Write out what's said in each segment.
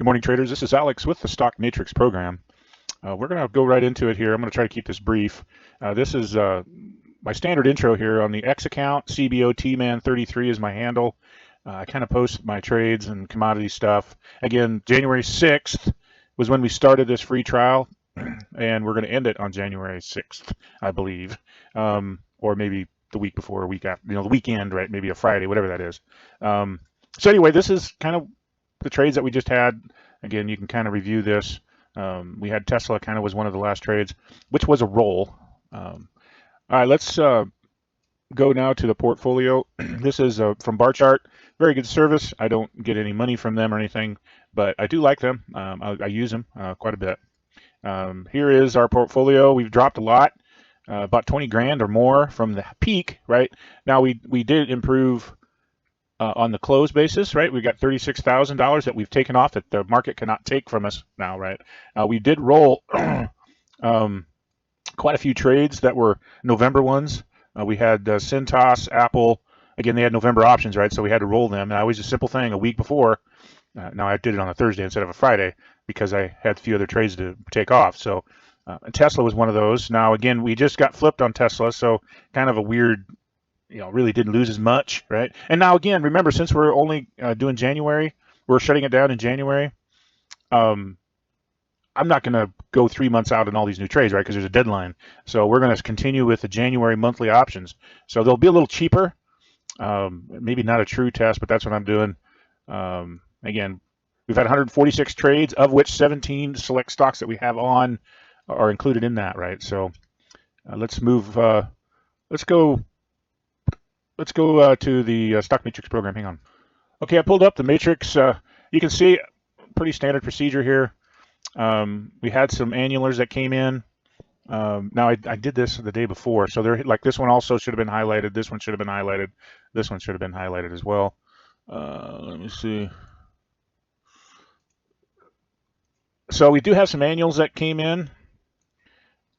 morning, traders. This is Alex with the StockMatrix program. We're going to go right into it here. I'm going to try to keep this brief. This is my standard intro here on the X account. CBOTman33 is my handle. I kind of post my trades and commodity stuff. Again, January 6th was when we started this free trial, and we're going to end it on January 6th, I believe, or maybe the week before, or week after, the weekend, right? Maybe a Friday, whatever that is. So anyway, this is kind of the trades that we just had. Again, you can kind of review this. We had Tesla, kind of was one of the last trades, which was a roll. All right, let's go now to the portfolio. This is from Bar Chart. Very good service. I don't get any money from them or anything, but I do like them. I use them quite a bit. Here is our portfolio. We've dropped a lot, about 20 grand or more from the peak, right? Now we did improve on the close basis, right? We got $36,000 that we've taken off that the market cannot take from us now, right? We did roll quite a few trades that were November ones. We had Cintas, Apple. Again, they had November options, right? So we had to roll them. And I was a simple thing a week before. Now I did it on a Thursday instead of a Friday because I had a few other trades to take off. So Tesla was one of those. Now, again, we just got flipped on Tesla, so kind of a weird, really didn't lose as much, right? And now, again, remember, since we're only doing January, we're shutting it down in January. I'm not going to go 3 months out in all these new trades, right? Because there's a deadline. So we're going to continue with the January monthly options. So they'll be a little cheaper. Maybe not a true test, but that's what I'm doing. Again, we've had 146 trades, of which 17 select stocks that we have on are included in that, right? So let's move. Let's go to the StockMatrix program. Hang on. Okay, I pulled up the matrix. You can see pretty standard procedure here. We had some annulars that came in. Now I did this the day before, so they're like this one also should have been highlighted. This one should have been highlighted. This one should have been highlighted as well. Let me see. So we do have some annuals that came in.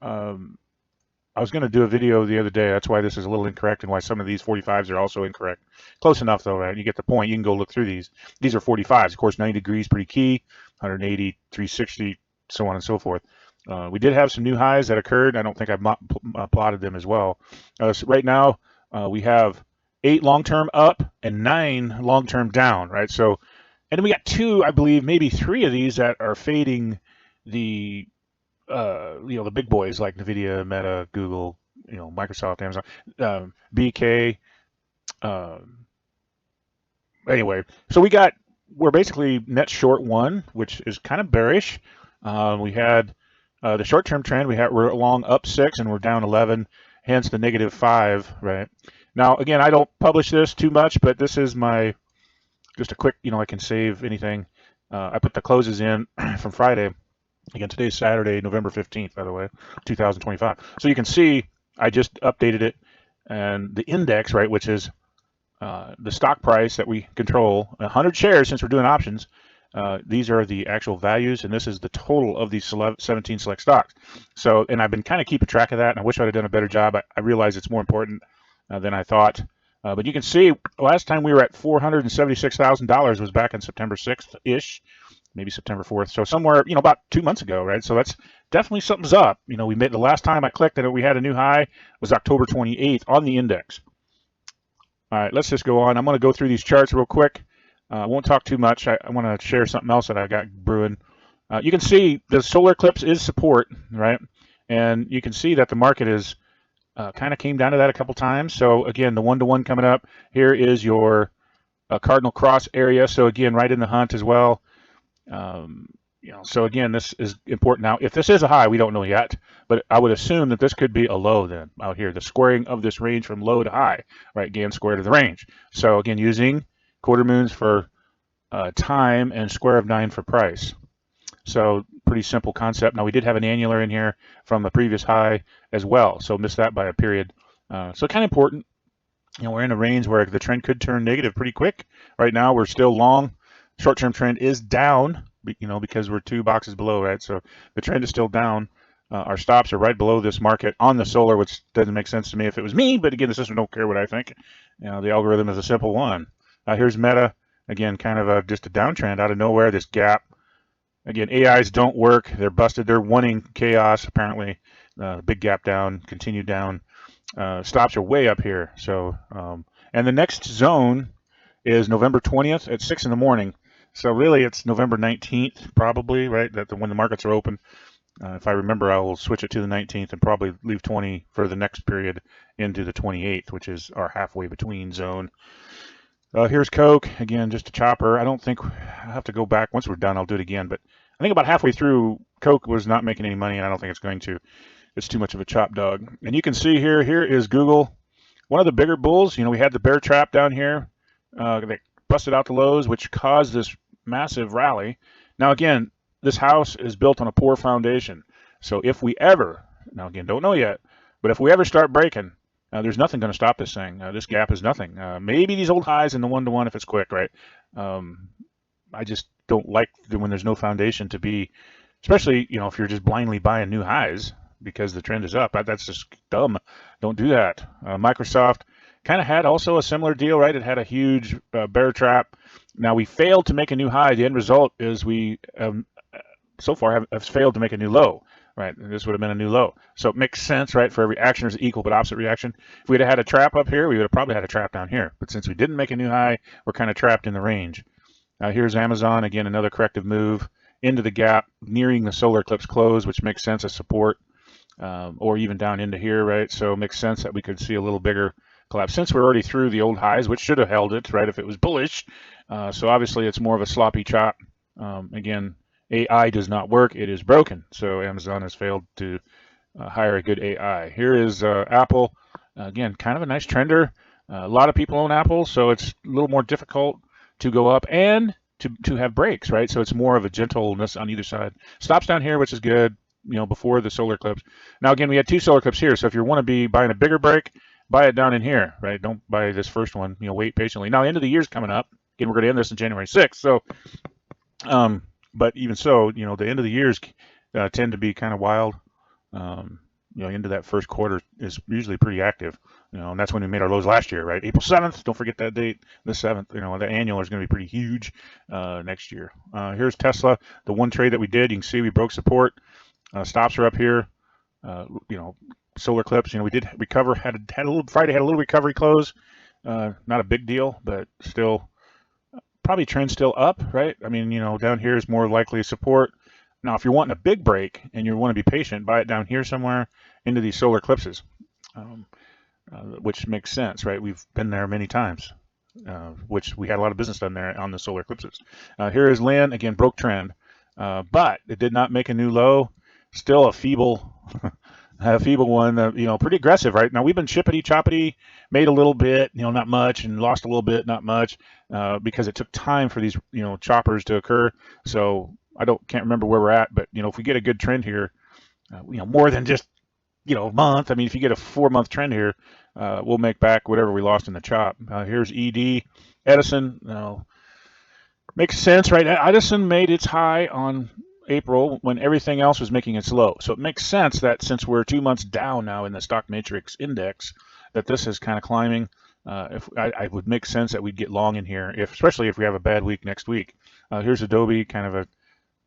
I was going to do a video the other day. That's why this is a little incorrect and why some of these 45s are also incorrect. Close enough, though, right? You get the point. You can go look through these. These are 45s. Of course, 90 degrees, pretty key, 180, 360, so on and so forth. We did have some new highs that occurred. I don't think I've plotted them as well. So right now, we have 8 long-term up and 9 long-term down, right? So, and then we got 2, I believe, maybe 3 of these that are fading the the big boys like NVIDIA, Meta, Google, Microsoft, Amazon, BK. Anyway, so we're basically net short 1, which is kind of bearish. We had the short-term trend. We're along up 6 and we're down 11, hence the negative 5, right? Now, again, I don't publish this too much, but this is just a quick, I can save anything. I put the closes in from Friday. Again, today's Saturday, November 15th, by the way, 2025. So you can see I just updated it, and the index, right, which is the stock price that we control, 100 shares since we're doing options. These are the actual values, and this is the total of these 17 select stocks. So, and I've been kind of keeping track of that, and I wish I'd have done a better job. I realize it's more important than I thought. But you can see last time we were at $476,000 was back on September 6th-ish. Maybe September 4th, so somewhere, about 2 months ago, right? So that's definitely something's up. We made the last time I clicked and we had a new high was October 28th on the index. All right, let's just go on. I'm going to go through these charts real quick. I won't talk too much. I want to share something else that I got brewing. You can see the solar eclipse is support, right? And you can see that the market is kind of came down to that a couple times. So again, the 1-to-1 coming up here is your cardinal cross area. So again, right in the hunt as well. So again, this is important. Now, if this is a high, we don't know yet, but I would assume that this could be a low then out here, the squaring of this range from low to high, right? Gann square to the range. So again, using quarter moons for time and square of 9 for price. So pretty simple concept. Now we did have an annular in here from the previous high as well. So missed that by a period. So kind of important. We're in a range where the trend could turn negative pretty quick. Right now, we're still long. Short-term trend is down, because we're 2 boxes below, right? So the trend is still down. Our stops are right below this market on the solar, which doesn't make sense to me if it was me. But again, the system don't care what I think. The algorithm is a simple one. Here's Meta. Again, kind of just a downtrend out of nowhere. This gap Again, AIs don't work. They're busted. They're wanting chaos, apparently. Big gap down, continue down. Stops are way up here. So, and the next zone is November 20th at 6 in the morning. So really, it's November 19th, probably, right? When the markets are open. If I remember, I will switch it to the 19th and probably leave 20 for the next period into the 28th, which is our halfway between zone. Here's Coke, again, just a chopper. I don't think I'll have to go back. Once we're done, I'll do it again. But I think about halfway through, Coke was not making any money, and I don't think it's going to. It's too much of a chop dog. And you can see here is Google, one of the bigger bulls. You know, we had the bear trap down here. They busted out the lows, which caused this massive rally. Now, again, this house is built on a poor foundation. So if we ever, now again, don't know yet, but if we ever start breaking, there's nothing going to stop this thing. This gap is nothing. Maybe these old highs in the one-to-one if it's quick, right? I just don't like when there's no foundation to be, especially, you know, if you're just blindly buying new highs because the trend is up. That's just dumb. Don't do that. Microsoft kind of had also a similar deal, right? It had a huge bear trap. Now we failed to make a new high. The end result is we so far have failed to make a new low, right? This would have been a new low. So it makes sense, right? For every action, there's an equal but opposite reaction. If we'd have had a trap up here, we would have probably had a trap down here. But since we didn't make a new high, we're kind of trapped in the range. Here's Amazon, again, another corrective move into the gap, nearing the solar eclipse close, which makes sense as support, or even down into here, right? So it makes sense that we could see a little bigger collapse. Since we're already through the old highs, which should have held it, right, if it was bullish. So obviously it's more of a sloppy chop. Again, AI does not work. It is broken. So Amazon has failed to hire a good AI. Here is Apple. Again, kind of a nice trender. A lot of people own Apple, so it's a little more difficult to go up and to have breaks, right? So it's more of a gentleness on either side. Stops down here, which is good, you know, before the solar eclipse. Now, again, we had two solar eclipses here. So if you want to be buying a bigger break, buy it down in here, right? Don't buy this first one, you know, wait patiently. Now, end of the year's coming up. Again, we're going to end this on January 6th. So, but even so, you know, the end of the years tend to be kind of wild. You know, into that first quarter is usually pretty active, you know, and that's when we made our lows last year, right? April 7th, don't forget that date, the 7th, you know, the annual is going to be pretty huge next year. Here's Tesla, the one trade that we did. You can see we broke support. Stops are up here. You know, solar eclipse, you know, we did recover, had a little, Friday had a little recovery close. Not a big deal, but still, probably trend still up, right? I mean, you know, down here is more likely support. Now, if you're wanting a big break and you want to be patient, buy it down here somewhere into these solar eclipses, which makes sense, right? We've been there many times, which we had a lot of business done there on the solar eclipses. Here is Lynn, again, broke trend, but it did not make a new low. Still a feeble, a feeble one, you know, pretty aggressive, right? Now, we've been chippity choppity, made a little bit, you know, not much, and lost a little bit, not much, because it took time for these, you know, choppers to occur. So can't remember where we're at, but, you know, if we get a good trend here, you know, more than just, you know, a month. I mean, if you get a 4-month trend here, we'll make back whatever we lost in the chop. Here's ED, Edison. Makes sense, right? Edison made its high on April when everything else was making its low. So it makes sense that since we're 2 months down now in the StockMatrix index, that this is kind of climbing. If I would make sense that we'd get long in here, especially if we have a bad week next week. Here's Adobe, kind of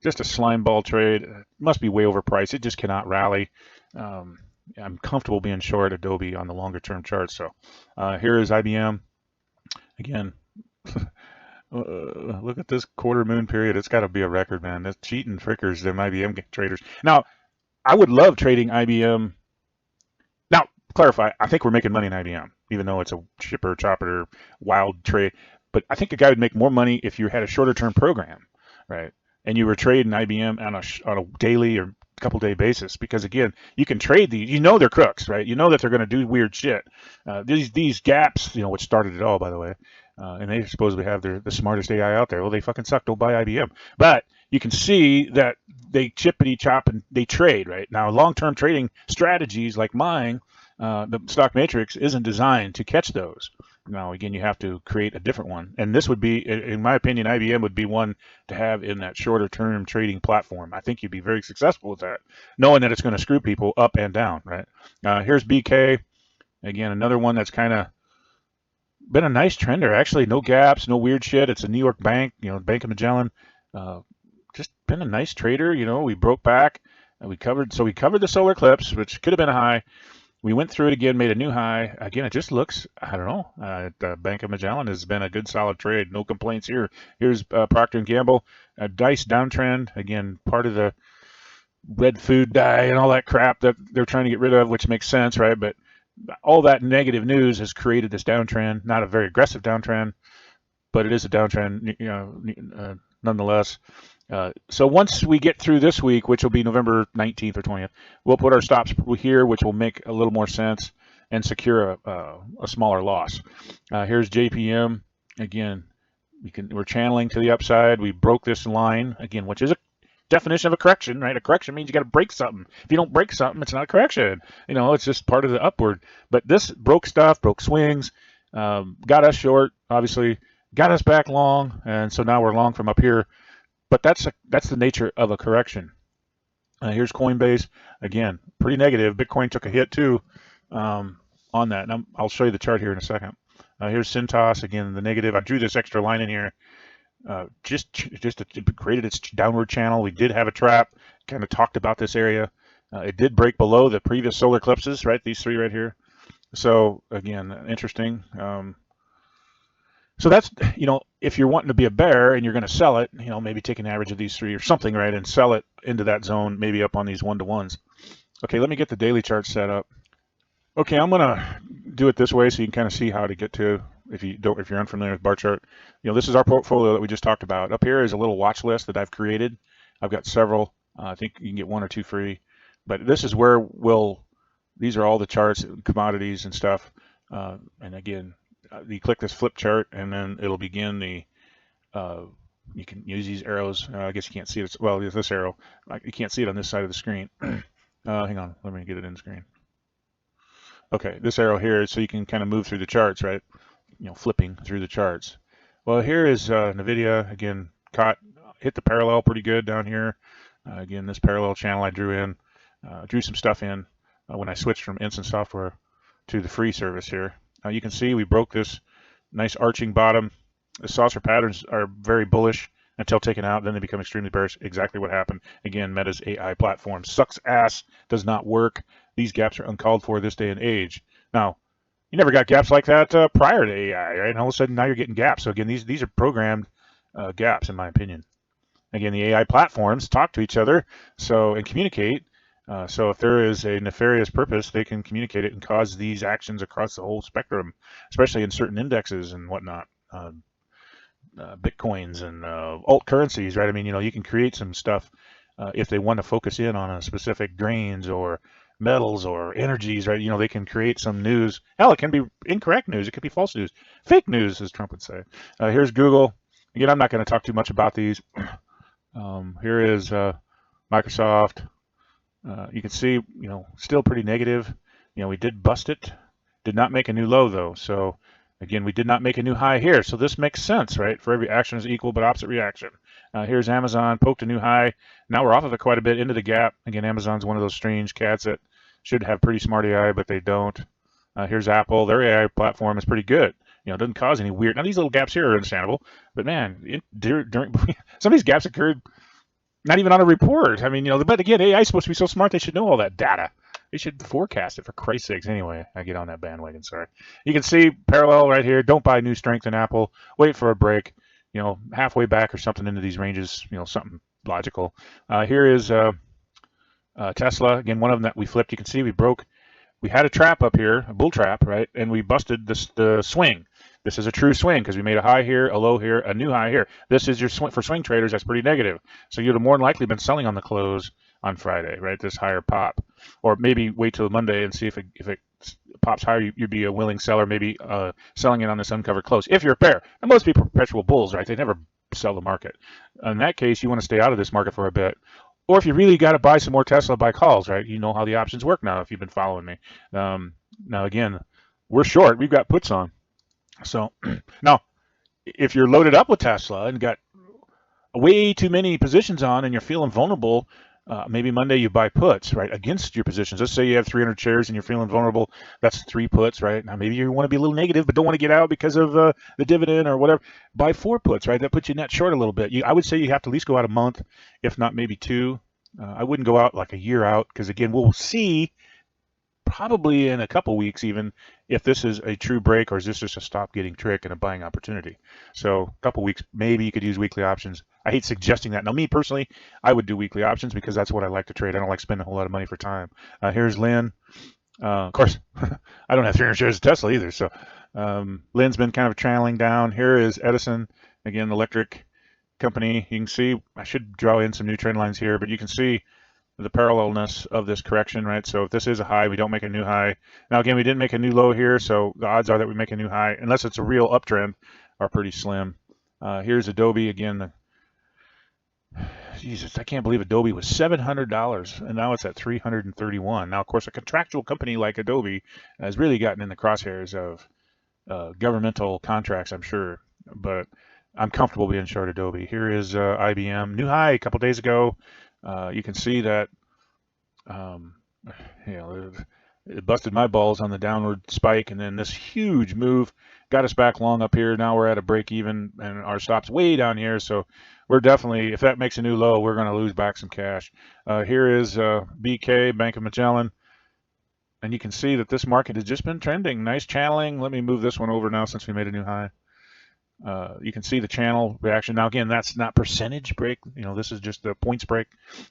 just a slime ball trade. It must be way overpriced. It just cannot rally. I'm comfortable being short Adobe on the longer term chart. So here is IBM. Again, look at this quarter moon period. It's got to be a record, man. That's cheating frickers, them IBM traders. Now, I would love trading IBM. Now, clarify, I think we're making money in IBM, even though it's a chopper, wild trade. But I think a guy would make more money if you had a shorter term program, right? And you were trading IBM on a daily or couple day basis, because again, you can trade these, you know, they're crooks, right? You know that they're going to do weird shit. These gaps, you know, which started it all, by the way, and they supposedly have the smartest AI out there. Well, they fucking suck. Don't buy IBM. But you can see that they chippity chop and they trade, right? Now, long-term trading strategies like mine, the StockMatrix isn't designed to catch those. Now, again, you have to create a different one. And this would be, in my opinion, IBM would be one to have in that shorter term trading platform. I think you'd be very successful with that, knowing that it's going to screw people up and down, right? Here's BK. Again, another one that's kind of been a nice trender. Actually, no gaps, no weird shit. It's a New York bank, you know, Bank of Magellan. Just been a nice trader. You know, we broke back and we covered the solar eclipse, which could have been a high. We went through it again, made a new high. Again, it just looks, I don't know. Bank of Magellan has been a good, solid trade. No complaints here. Here's Procter & Gamble, a nice downtrend. Again, part of the red food dye and all that crap that they're trying to get rid of, which makes sense, right? But all that negative news has created this downtrend. Not a very aggressive downtrend, but it is a downtrend, nonetheless. So once we get through this week, which will be November 19th or 20th, we'll put our stops here, which will make a little more sense and secure a smaller loss. Here's JPM. Again, we're channeling to the upside. We broke this line, again, which is a definition of a correction, right? A correction means you got to break something. If you don't break something, it's not a correction. You know, it's just part of the upward. But this broke stuff, broke swings, got us short, obviously, got us back long, and so now we're long from up here. But that's the nature of a correction. Here's Coinbase. Again, pretty negative. Bitcoin took a hit too on that. And I'll show you the chart here in a second. Here's Cintas. Again, the negative. I drew this extra line in here just to created its downward channel. We did have a trap. Kind of talked about this area. It did break below the previous solar eclipses, right? These three right here. So again, interesting. So that's, you know, if you're wanting to be a bear and you're going to sell it, you know, maybe take an average of these three or something, right, and sell it into that zone, maybe up on these 1-to-1s. Okay, let me get the daily chart set up. Okay, I'm going to do it this way so you can kind of see how to get to, if you're unfamiliar with bar chart. You know, this is our portfolio that we just talked about. Up here is a little watch list that I've created. I've got several. I think you can get 1 or 2 free. But this is where these are all the charts, commodities and stuff. And again, you click this flip chart and then it'll begin the you can use these arrows. I guess you can't see it. Well, there's this arrow. You can't see it on this side of the screen. Hang on, let me get it in screen. Okay, this arrow here, so you can kind of move through the charts, right? You know, flipping through the charts. Well, here is NVIDIA. Again, hit the parallel pretty good down here. Again, this parallel channel I drew in, drew some stuff in when I switched from Instant Software to the free service here. You can see we broke this nice arching bottom. The saucer patterns are very bullish until taken out, then they become extremely bearish. Exactly what happened. Again, Meta's AI platform sucks ass, does not work. These gaps are uncalled for this day and age. Now, you never got gaps like that prior to AI, right? And all of a sudden now you're getting gaps. So again, these are programmed gaps, in my opinion. Again, the AI platforms talk to each other and communicate. So if there is a nefarious purpose, they can communicate it and cause these actions across the whole spectrum, especially in certain indexes and whatnot, Bitcoins and alt currencies, right? I mean, you know, you can create some stuff if they want to focus in on a specific grains or metals or energies, right? You know, they can create some news. Hell, it can be incorrect news. It could be false news. Fake news, as Trump would say. Here's Google. Again, I'm not going to talk too much about these. Here is Microsoft. You can see, you know, still pretty negative. You know, we did bust it. Did not make a new low, though. So, again, we did not make a new high here. So this makes sense, right? For every action is equal but opposite reaction. Here's Amazon, poked a new high. Now we're off of it quite a bit into the gap. Again, Amazon's one of those strange cats that should have pretty smart AI, but they don't. Here's Apple. Their AI platform is pretty good. You know, it doesn't cause any weird. Now, these little gaps here are understandable. But, man, during some of these gaps occurred not even on a report. I mean, you know, but again, AI is supposed to be so smart, they should know all that data. They should forecast it, for Christ's sakes. Anyway, I get on that bandwagon, sorry. You can see parallel right here. Don't buy new strength in Apple. Wait for a break, you know, halfway back or something into these ranges, you know, something logical. Here is Tesla. Again, one of them that we flipped. You can see we had a trap up here, a bull trap, right? And we busted the swing. This is a true swing because we made a high here, a low here, a new high here. This is your swing for swing traders. That's pretty negative. So you'd have more than likely been selling on the close on Friday, right? This higher pop, or maybe wait till Monday and see if it pops higher. You'd be a willing seller, maybe selling it on this uncovered close. If you're a pair, and most people are perpetual bulls, right? They never sell the market. In that case, you want to stay out of this market for a bit. Or if you really got to buy some more Tesla, buy calls, right? You know how the options work now if you've been following me. Now, again, we're short. We've got puts on. So now, if you're loaded up with Tesla and got way too many positions on and you're feeling vulnerable, Maybe Monday you buy puts, right, against your positions. Let's say you have 300 shares and you're feeling vulnerable. That's 3 puts, right? Now maybe you want to be a little negative, but don't want to get out because of the dividend or whatever. Buy 4 puts, right? That puts you net short a little bit. I would say you have to at least go out a month, if not maybe 2. I wouldn't go out like a year out because again, we'll see probably in a couple weeks even if this is a true break or is this just a stop getting trick and a buying opportunity. So a couple weeks, maybe you could use weekly options. I hate suggesting that. Now me personally, I would do weekly options because that's what I like to trade. I don't like spending a whole lot of money for time. Here's Lynn. Of course, I don't have 300 shares of Tesla either. So Lynn's been kind of channeling down. Here is Edison, again, the electric company. You can see, I should draw in some new trend lines here, but you can see the parallelness of this correction, right? So if this is a high, we don't make a new high. Now, again, we didn't make a new low here, so the odds are that we make a new high, unless it's a real uptrend, are pretty slim. Here's Adobe again. Jesus, I can't believe Adobe was $700, and now it's at $331. Now, of course, a contractual company like Adobe has really gotten in the crosshairs of governmental contracts, I'm sure, but I'm comfortable being short Adobe. Here is IBM, new high a couple days ago. You can see that you know, it busted my balls on the downward spike, and then this huge move got us back long up here. Now we're at a break even, and our stop's way down here. So we're definitely, if that makes a new low, we're going to lose back some cash. Here is BK, Bank of Magellan. And you can see that this market has just been trending. Nice channeling. Let me move this one over now since we made a new high. You can see the channel reaction. Now, again, that's not percentage break. This is just the points break.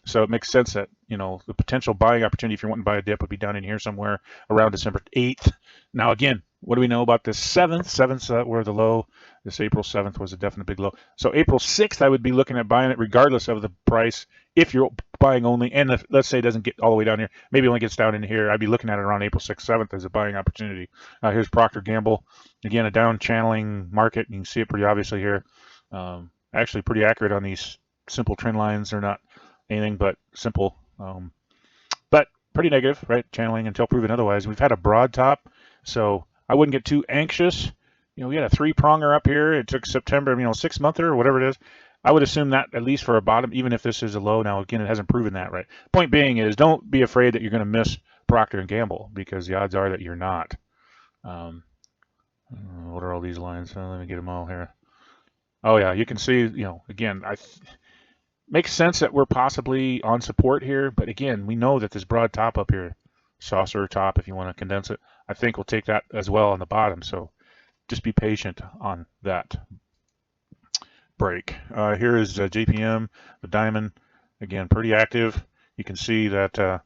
So it makes sense that, the potential buying opportunity if you're wanting to buy a dip would be down in here somewhere around December 8th. Now, again, what do we know about this 7th? 7th were the low. This April 7th was a definite big low. So April 6th, I would be looking at buying it regardless of the price. If you're buying only, and if, let's say it doesn't get all the way down here, maybe it only gets down in here, I'd be looking at it around April 6th, 7th as a buying opportunity. Here's Procter Gamble. Again, a down channeling market. You can see it pretty obviously here. Actually pretty accurate on these simple trend lines. They're not anything but simple, but pretty negative, right? Channeling until proven otherwise. We've had a broad top, so I wouldn't get too anxious. We had a 3-pronger up here. It took September, 6-monther or whatever it is. I would assume that at least for a bottom, even if this is a low. Now, again, it hasn't proven that, right? Point being is don't be afraid that you're going to miss Procter & Gamble because the odds are that you're not. What are all these lines? Let me get them all here. Oh, yeah, you can see, again, makes sense that we're possibly on support here. But, again, we know that this broad top up here, saucer top if you want to condense it, I think we'll take that as well on the bottom. So just be patient on that break. Here is JPM, the diamond, again, pretty active. You can see that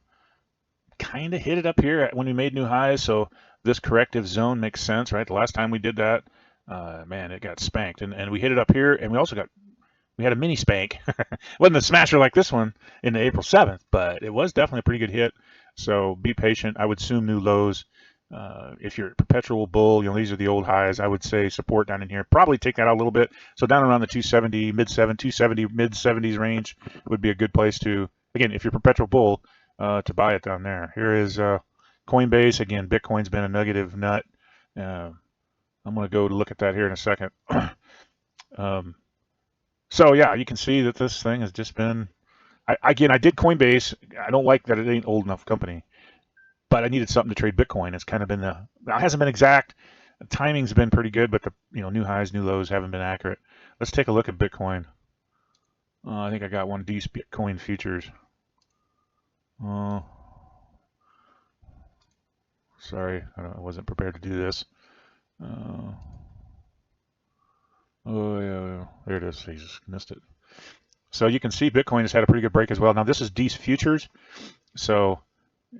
kind of hit it up here when we made new highs. So this corrective zone makes sense, right? The last time we did that, man, it got spanked. And we hit it up here, and we had a mini spank. It wasn't a smasher like this one in the April 7th, but it was definitely a pretty good hit. So be patient. I would assume new lows. If you're a perpetual bull, these are the old highs. I would say support down in here. Probably take that out a little bit. So down around the 270, mid-70s, mid-70s range would be a good place to, again, if you're a perpetual bull, to buy it down there. Here is Coinbase. Again, Bitcoin's been a negative nut. I'm going to go look at that here in a second. So, yeah, you can see that this thing has just been, I did Coinbase. I don't like that it ain't old enough company. But I needed something to trade Bitcoin. It's kind of been it hasn't been exact. The timing's been pretty good, but the new highs, new lows haven't been accurate. Let's take a look at Bitcoin. I think I got one of these Bitcoin futures. Sorry, I wasn't prepared to do this. Oh yeah, there it is. Jesus, missed it. So you can see Bitcoin has had a pretty good break as well. Now this is D's futures, so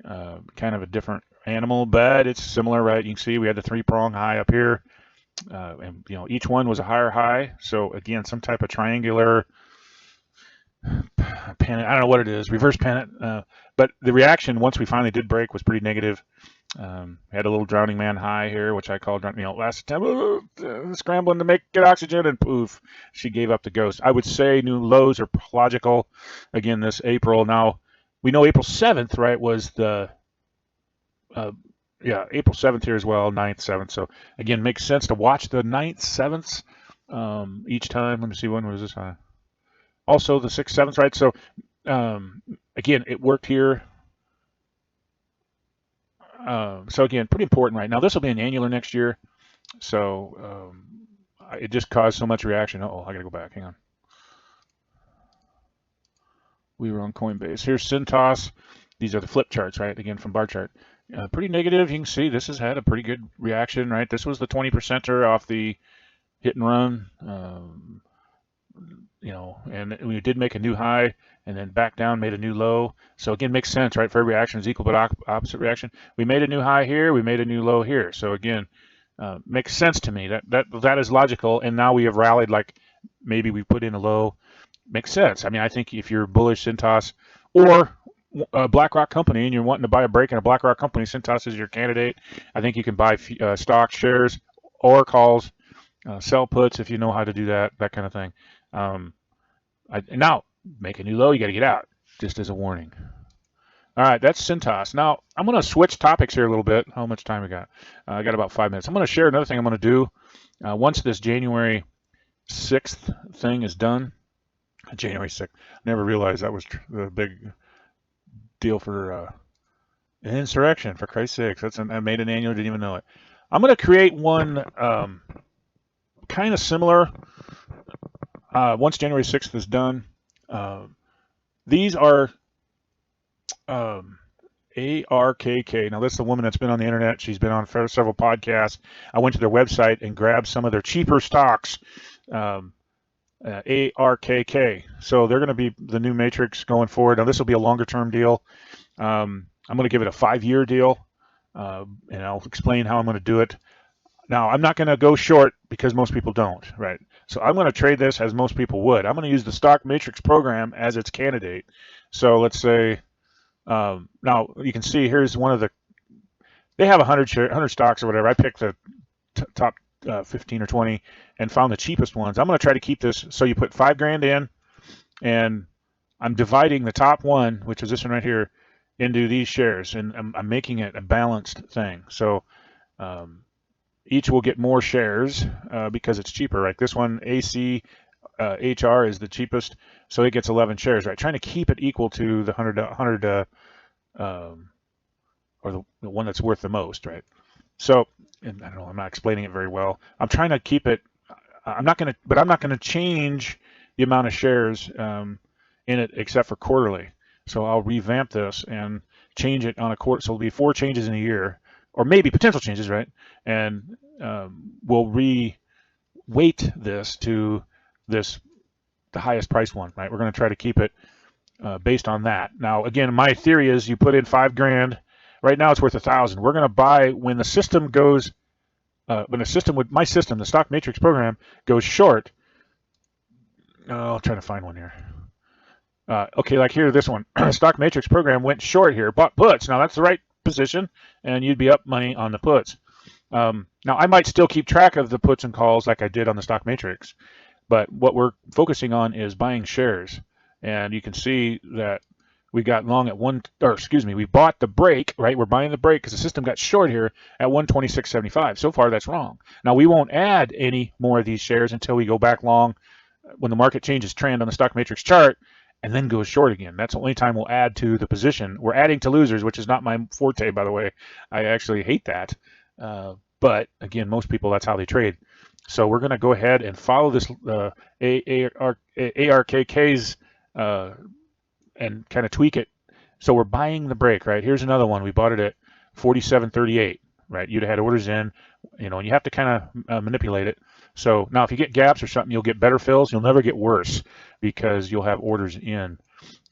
kind of a different animal, but it's similar, right? You can see we had the 3-prong high up here, and each one was a higher high. So again, some type of triangular pennant. I don't know what it is, reverse pennant. But the reaction once we finally did break was pretty negative. We had a little drowning man high here, which I called, last time, scrambling to get oxygen, and poof, she gave up the ghost. I would say new lows are logical. Again, this April. Now, we know April 7th, right, was the, April 7th here as well, 9th, 7th. So, again, makes sense to watch the 9th, 7th each time. Let me see, when was this high? Also the 6th, 7th, right? So again, it worked here. So again, pretty important right now. This will be an annular next year. So it just caused so much reaction. Oh, I got to go back. Hang on. We were on Coinbase. Here's Cintas. These are the flip charts, right? Again, from bar chart. Pretty negative. You can see this has had a pretty good reaction, right? This was the 20%er off the hit and run. And we did make a new high and then back down, made a new low. So again, makes sense, right? For every reaction is equal but opposite reaction. We made a new high here, we made a new low here. So again, makes sense to me. That is logical. And now we have rallied, like maybe we put in a low. Makes sense. I mean, I think if you're bullish Cintas or a BlackRock company and you're wanting to buy a break in a BlackRock company, Cintas is your candidate. I think you can buy stock shares or calls, sell puts if you know how to do that kind of thing. Now, make a new low, you got to get out, just as a warning. All right, that's Cintas. Now, I'm going to switch topics here a little bit. How much time we got? I got about 5 minutes. I'm going to share another thing I'm going to do once this January 6th thing is done. January 6th. Never realized that was the big deal for an insurrection, for Christ's sakes. I made an annual, didn't even know it. I'm going to create one kind of similar once January 6th is done. These are ARKK. Now, that's the woman that's been on the internet. She's been on several podcasts. I went to their website and grabbed some of their cheaper stocks. ARKK. So they're going to be the new matrix going forward. Now, this will be a longer-term deal. I'm going to give it a 5-year deal, and I'll explain how I'm going to do it. Now, I'm not going to go short because most people don't, right? So I'm going to trade this as most people would. I'm going to use the StockMatrix program as its candidate. So let's say, now you can see here's one of the, they have 100 stocks or whatever. I picked the top 15 or 20 and found the cheapest ones. I'm going to try to keep this. So you put $5,000 in, and I'm dividing the top one, which is this one right here, into these shares, and I'm making it a balanced thing. So each will get more shares because it's cheaper, right? This one, ACHR, is the cheapest, so it gets 11 shares, right? Trying to keep it equal to the 100 or the one that's worth the most, right? So, and I don't know, I'm not explaining it very well. I'm trying to keep it. I'm not going to change the amount of shares in it except for quarterly. So I'll revamp this and change it on a quarter. So it'll be 4 changes in a year, or maybe potential changes, right? And we'll re-weight this to the highest price one, right? We're going to try to keep it based on that. Now, again, my theory is you put in $5,000. Right now, it's worth 1,000. We're going to buy when the system goes. When the system would, my system, the StockMatrix program, goes short. I'll try to find one here. Okay, like here, this one. StockMatrix program went short here, bought puts. Now that's the right position, and you'd be up money on the puts. Now I might still keep track of the puts and calls like I did on the StockMatrix, but what we're focusing on is buying shares, and you can see that we got long at we bought the break, right? We're buying the break because the system got short here at 126.75. So far, that's wrong. Now, we won't add any more of these shares until we go back long when the market changes trend on the StockMatrix chart and then goes short again. That's the only time we'll add to the position. We're adding to losers, which is not my forte, by the way. I actually hate that. But again, most people, that's how they trade. So we're going to go ahead and follow this ARKK's and kind of tweak it. So we're buying the break, right? Here's another one. We bought it at 47.38, right? You'd have had orders in, and you have to kind of manipulate it. So now if you get gaps or something, you'll get better fills. You'll never get worse because you'll have orders in.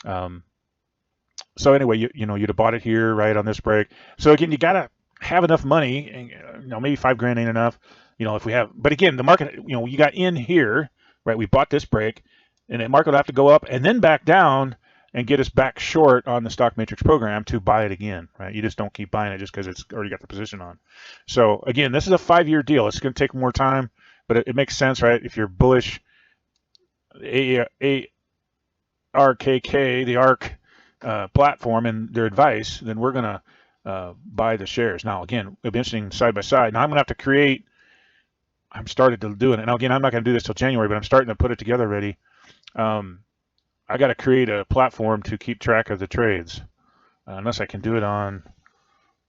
So anyway, you'd have bought it here, right, on this break. So again, you got to have enough money, and, maybe $5,000 ain't enough, if we have, but again, the market, you got in here, right? We bought this break, and the market will have to go up and then back down and get us back short on the StockMatrix program to buy it again, right? You just don't keep buying it just because it's already got the position on. So again, this is a 5-year deal. It's going to take more time, but it makes sense, right? If you're bullish, ARKK, the ARK platform and their advice, then we're going to buy the shares. Now, again, it'll be interesting side by side. Now, I'm going to have to create. I'm started to do it. Now, again, I'm not going to do this till January, but I'm starting to put it together already. I got to create a platform to keep track of the trades, unless I can do it on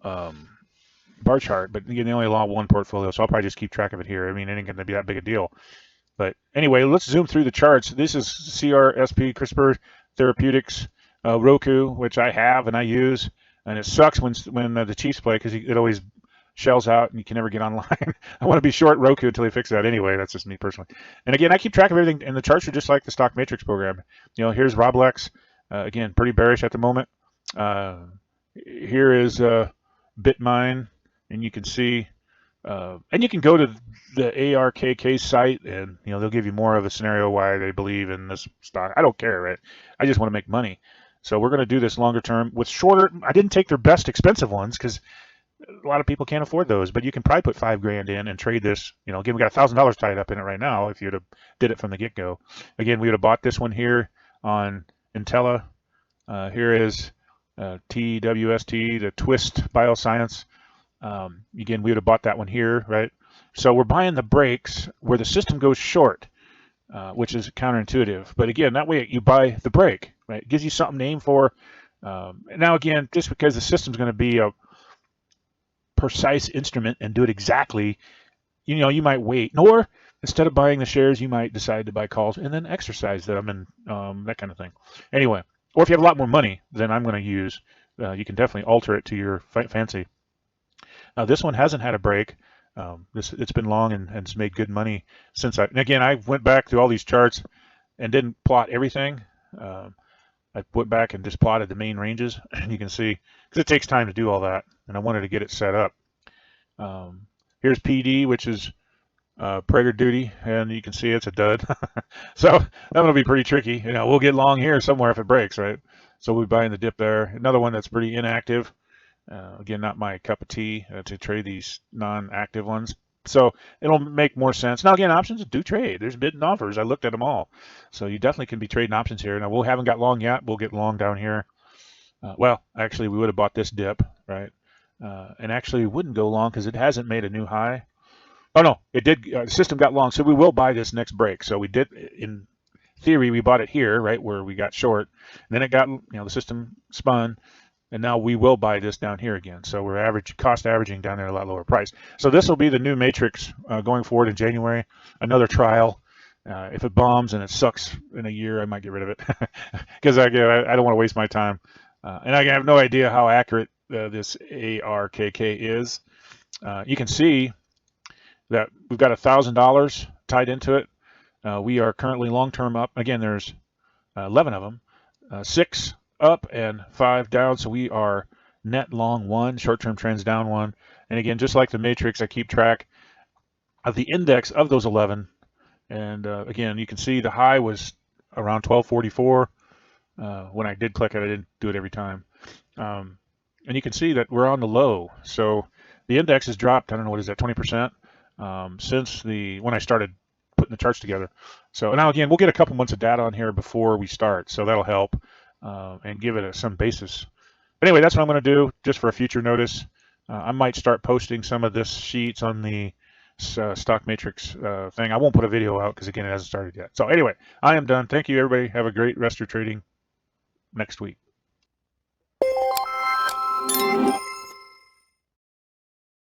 um, bar chart. But again, they only allow one portfolio, so I'll probably just keep track of it here. I mean, it ain't going to be that big a deal. But anyway, let's zoom through the charts. This is CRSP, CRISPR Therapeutics, Roku, which I have and I use, and it sucks when the Chiefs play because it always shells out and you can never get online. I want to be short Roku until they fix that. Anyway, that's just me personally. And again, I keep track of everything, and the charts are just like the StockMatrix program. You know, here's Roblex, again, pretty bearish at the moment. Here is Bitmine, and you can see. And you can go to the ARKK site, and you know they'll give you more of a scenario why they believe in this stock. I don't care, right? I just want to make money. So we're going to do this longer term with shorter. I didn't take their best expensive ones because a lot of people can't afford those. But you can probably put $5,000 in and trade this. You know, again, we got $1,000 tied up in it right now. If you'd have did it from the get-go, again, we would have bought this one here on Intella. Here is TWST, the Twist Bioscience. Again, we would have bought that one here, right? So we're buying the breaks where the system goes short, which is counterintuitive. But again, that way you buy the break, right? It gives you something to aim for. Now, again, just because the system's going to be a precise instrument and do it exactly, you know, you might wait. Or instead of buying the shares, you might decide to buy calls and then exercise them and that kind of thing. Anyway, or if you have a lot more money than I'm going to use, you can definitely alter it to your fancy. Now this one hasn't had a break. It's been long and it's made good money since and again, I went back through all these charts and didn't plot everything. I went back and just plotted the main ranges, and you can see because it takes time to do all that, and I wanted to get it set up. Here's PD, which is Prager duty, and you can see it's a dud. So that will be pretty tricky. You know, we'll get long here somewhere if it breaks, right? So we'll be buying the dip there. Another one that's pretty inactive. Again, not my cup of tea to trade these non-active ones. So it'll make more sense. Now, again, options do trade. There's bid and offers. I looked at them all. So you definitely can be trading options here. Now, we haven't got long yet. We'll get long down here. Well, actually, we would have bought this dip, right? And actually, we wouldn't go long because it hasn't made a new high. Oh, no, it did. The system got long. So we will buy this next break. So we did, in theory, we bought it here, right, where we got short. And then it got, you know, the system spun. And now we will buy this down here again. So we're cost averaging down there at a lot lower price. So this will be the new matrix going forward in January. Another trial. If it bombs and it sucks in a year, I might get rid of it because I don't want to waste my time. And I have no idea how accurate this ARKK is. You can see that we've got $1,000 tied into it. We are currently long-term up. Again, there's 11 of them. 6 up and 5 down, so we are net long 1, short-term trends down 1. And again, just like the matrix, I keep track of the index of those 11. And again, you can see the high was around 1244. When I did click it, I didn't do it every time. And you can see that we're on the low. So the index has dropped, I don't know, what is that, 20% since when I started putting the charts together. So now again, we'll get a couple months of data on here before we start, so that'll help. And give it some basis. But anyway, that's what I'm going to do just for a future notice. I might start posting some of this sheets on the StockMatrix thing. I won't put a video out because, again, it hasn't started yet. So anyway, I am done. Thank you, everybody. Have a great rest of your trading next week.